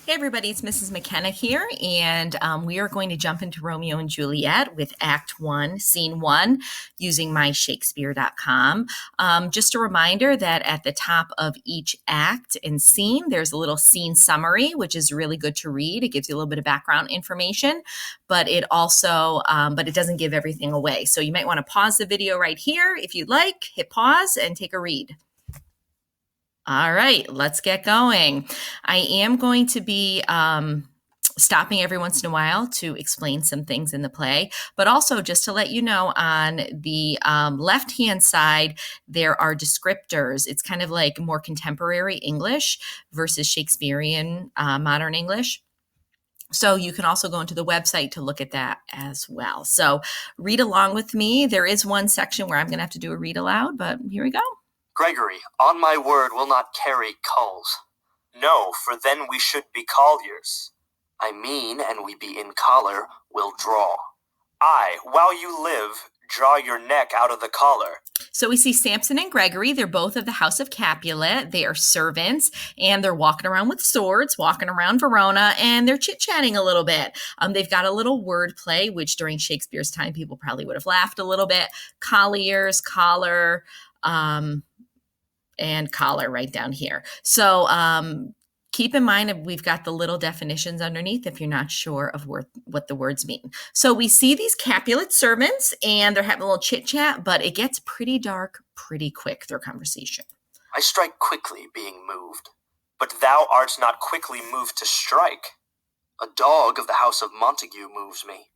Hey everybody, it's Mrs. McKenna here, and we are going to jump into Romeo and Juliet with Act 1, Scene 1, using myshakespeare.com. Just a reminder that at the top of each act and scene, there's a little scene summary, which is really good to read. It gives you a little bit of background information, but it also, but it doesn't give everything away. So you might want to pause the video right here if you'd like, hit pause and take a read. All right, let's get going. I am going to be stopping every once in a while to explain some things in the play, but also just to let you know on the left-hand side, there are descriptors. It's kind of like more contemporary English versus Shakespearean modern English. So you can also go into the website to look at that as well. So read along with me. There is one section where I'm going to have to do a read aloud, but here we go. Gregory, on my word, will not carry culls. No, for then we should be colliers. I mean, and we be in collar, will draw. I, while you live, draw your neck out of the collar. So we see Samson and Gregory. They're both of the House of Capulet. They are servants, and they're walking around with swords, walking around Verona, and they're chit-chatting a little bit. They've got a little word play, which during Shakespeare's time, people probably would have laughed a little bit. Colliers, collar, and collar right down here. So keep in mind we've got the little definitions underneath if you're not sure of what the words mean. So we see these Capulet servants and they're having a little chit chat, but it gets pretty dark pretty quick, their conversation. I strike quickly, being moved, but thou art not quickly moved to strike. A dog of the house of Montague moves me.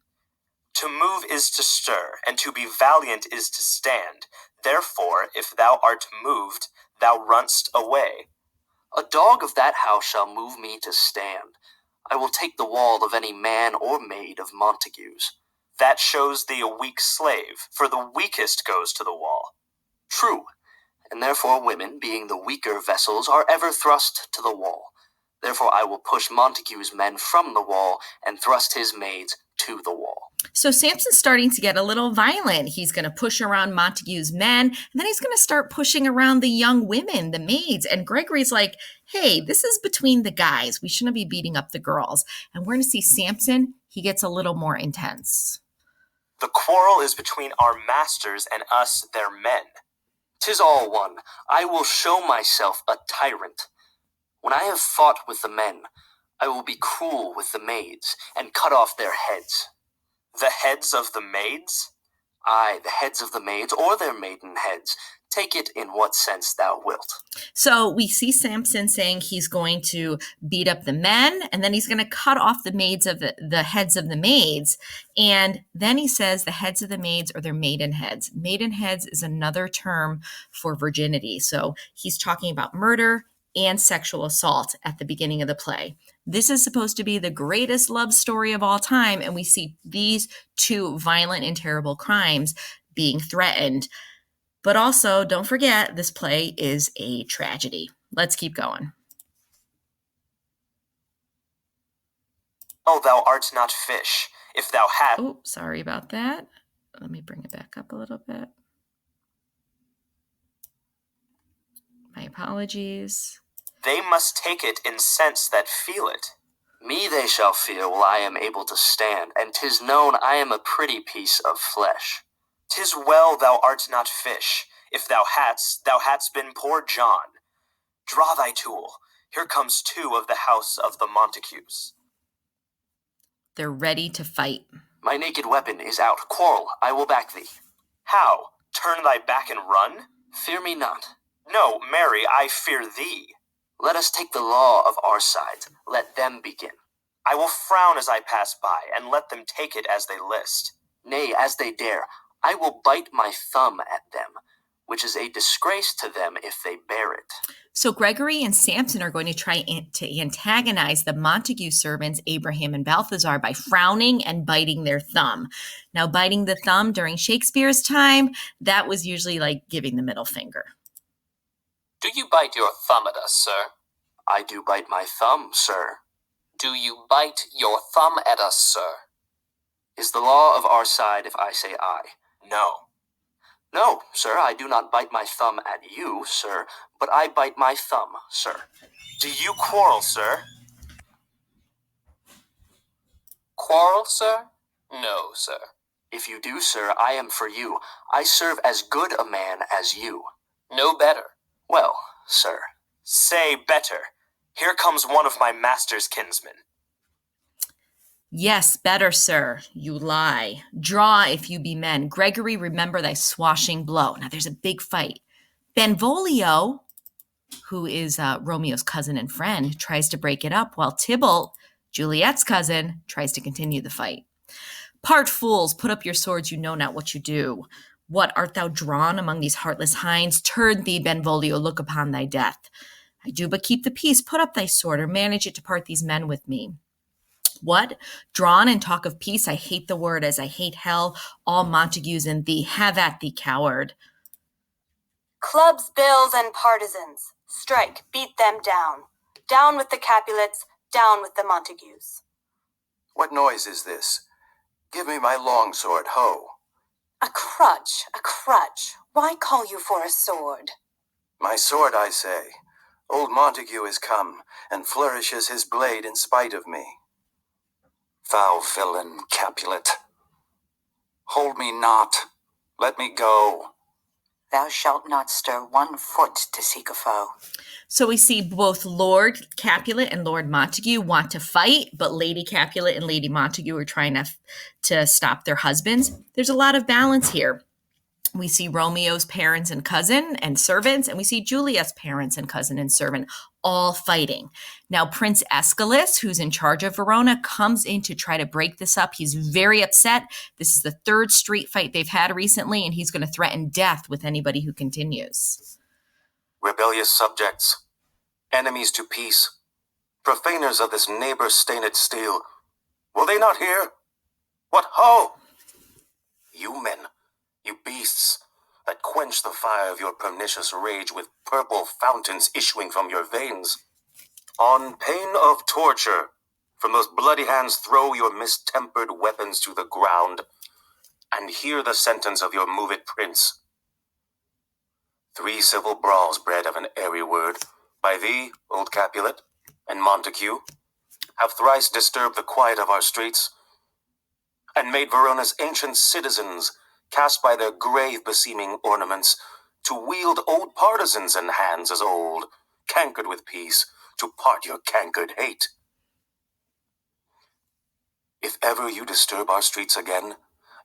To move is to stir, and to be valiant is to stand. Therefore, if thou art moved, thou runst away. A dog of that house shall move me to stand. I will take the wall of any man or maid of Montague's. That shows thee a weak slave, for the weakest goes to the wall. True, and therefore women, being the weaker vessels, are ever thrust to the wall. Therefore I will push Montague's men from the wall, and thrust his maids to the wall. So Samson's starting to get a little violent. He's going to push around Montague's men, and then he's going to start pushing around the young women, the maids. And Gregory's like, hey, this is between the guys. We shouldn't be beating up the girls. And we're going to see Samson, he gets a little more intense. The quarrel is between our masters and us, their men. 'Tis all one. I will show myself a tyrant. When I have fought with the men, I will be cruel with the maids, and cut off their heads. The heads of the maids? Aye, the heads of the maids, or their maiden heads. Take it in what sense thou wilt. So we see Samson saying he's going to beat up the men, and then he's going to cut off the maids of the heads of the maids. And then he says the heads of the maids are their maiden heads. Maiden heads is another term for virginity. So he's talking about murder and sexual assault at the beginning of the play. This is supposed to be the greatest love story of all time, and we see these two violent and terrible crimes being threatened. But also, don't forget, this play is a tragedy. Let's keep going. Oh, thou art not fish, if thou hast... Oh, sorry about that. Let me bring it back up a little bit. My apologies. They must take it in sense that feel it. Me they shall feel while I am able to stand, and 'tis known I am a pretty piece of flesh. 'Tis well thou art not fish. If thou hadst been poor John. Draw thy tool. Here comes two of the house of the Montagues. They're ready to fight. My naked weapon is out. Quarrel, I will back thee. How? Turn thy back and run? Fear me not. No, marry, I fear thee. Let us take the law of our side. Let them begin. I will frown as I pass by, and let them take it as they list. Nay, as they dare, I will bite my thumb at them, which is a disgrace to them if they bear it. So Gregory and Samson are going to try to antagonize the Montague servants, Abraham and Balthazar, by frowning and biting their thumb. Now, biting the thumb during Shakespeare's time, that was usually like giving the middle finger. Do you bite your thumb at us, sir? I do bite my thumb, sir. Do you bite your thumb at us, sir? Is the law of our side if I say aye? No. No, sir, I do not bite my thumb at you, sir, but I bite my thumb, sir. Do you quarrel, sir? Quarrel, sir? No, sir. If you do, sir, I am for you. I serve as good a man as you. No better. Well, sir. Say better. Here comes one of my master's kinsmen. Yes, better, sir. You lie. Draw if you be men. Gregory, remember thy swashing blow. Now there's a big fight. Benvolio, who is Romeo's cousin and friend, tries to break it up, while Tybalt, Juliet's cousin, tries to continue the fight. Part fools, put up your swords, you know not what you do. What, art thou drawn among these heartless hinds? Turn thee, Benvolio, look upon thy death. I do but keep the peace, put up thy sword, or manage it to part these men with me. What? Drawn and talk of peace? I hate the word as I hate hell. All Montagues in thee, have at thee, coward. Clubs, bills, and partisans, strike, beat them down. Down with the Capulets, down with the Montagues. What noise is this? Give me my longsword, ho. A crutch, a crutch. Why call you for a sword? My sword, I say. Old Montague is come, and flourishes his blade in spite of me. Thou villain, Capulet, hold me not. Let me go. Thou shalt not stir 1 foot to seek a foe. So we see both Lord Capulet and Lord Montague want to fight, but Lady Capulet and Lady Montague are trying to stop their husbands. There's a lot of balance here. We see Romeo's parents and cousin and servants, and we see Juliet's parents and cousin and servant all fighting. Now, Prince Aeschylus, who's in charge of Verona, comes in to try to break this up. He's very upset. This is the 3rd street fight they've had recently, and he's going to threaten death with anybody who continues. Rebellious subjects, enemies to peace, profaners of this neighbor-stained steel, will they not hear? What ho! You men, you beasts, that quench the fire of your pernicious rage with purple fountains issuing from your veins. On pain of torture, from those bloody hands throw your mistempered weapons to the ground, and hear the sentence of your moved prince. 3 civil brawls bred of an airy word, by thee, old Capulet, and Montague, have thrice disturbed the quiet of our streets, and made Verona's ancient citizens cast by their grave-beseeming ornaments, to wield old partisans in hands as old, cankered with peace, to part your cankered hate. If ever you disturb our streets again,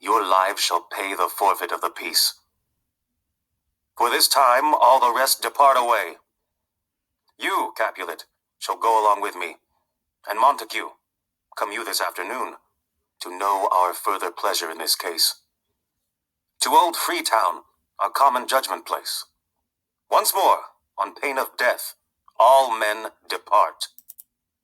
your lives shall pay the forfeit of the peace. For this time all the rest depart away. You, Capulet, shall go along with me, and Montague, come you this afternoon, to know our further pleasure in this case. To old Freetown, our common judgment place. Once more, on pain of death, all men depart.